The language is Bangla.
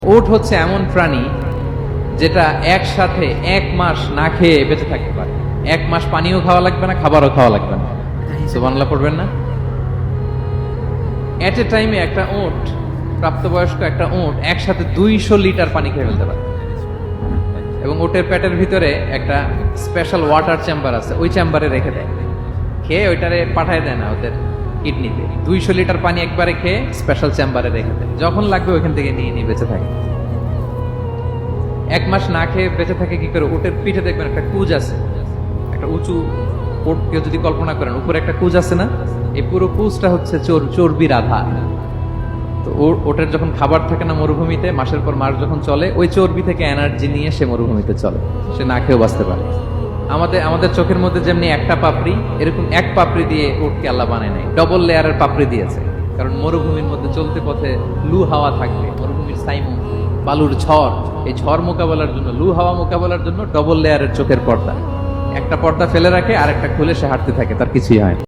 উট হচ্ছে এমন প্রাণী যেটা একসাথে 1 মাস না খেয়ে বেঁচে থাকতে পারে। 1 মাস পানিও খাওয়া লাগবে না, খাবারও খাওয়া লাগবে না। সুবহানাল্লাহ পড়বেন না? এট এ টাইমে একটা উট, প্রাপ্তবয়স্ক একটা উট একসাথে 200 লিটার পানি খেয়ে ফেলতে পারে। এবং উটের পেটের ভিতরে একটা স্পেশাল ওয়াটার চেম্বার আছে, ওই চেম্বারে রেখে দেয়। খেয়ে ওইটারে পাঠায় দেয় না ওদের কিডনিতে। 200 লিটার পানি একবারে খেয়ে স্পেশাল চেম্বারে রেখে দেয়, যখন লাগবে ওইখান থেকে নিয়ে নিয়ে বেঁচে থাকে। 1 মাস না খেয়ে বেঁচে থাকে কি করে? উটের পিঠে দেখবেন একটা কুজ আছে, একটা উঁচু উট, কেউ যদি কল্পনা করেন উপরে একটা কুজ আছে না, এই পুরো কুজটা হচ্ছে চর্বির আধার। তো ওটের যখন খাবার থাকে না মরুভূমিতে, মাসের পর মাস যখন চলে, ওই চর্বি থেকে এনার্জি নিয়ে সে মরুভূমিতে চলে, সে না খেয়েও বাঁচতে পারে। আমাদের চোখের মধ্যে যেমনি একটা পাপড়ি, এরকম এক পাপড়ি দিয়ে উটকে আল্লাহ বানায় নাই, ডবল লেয়ারের পাপড়ি দিয়েছে। কারণ মরুভূমির মধ্যে চলতে পথে লু হাওয়া থাকবে, মরুভূমির সাইমুম, বালুর ঝড়, এই ঝড় মোকাবেলার জন্য, লু হাওয়া মোকাবেলার জন্য ডবল লেয়ারের চোখের পর্দা। একটা পর্দা ফেলে রাখে আর একটা খুলে সে হাঁটতে থাকে, তার কিছুই হয় না।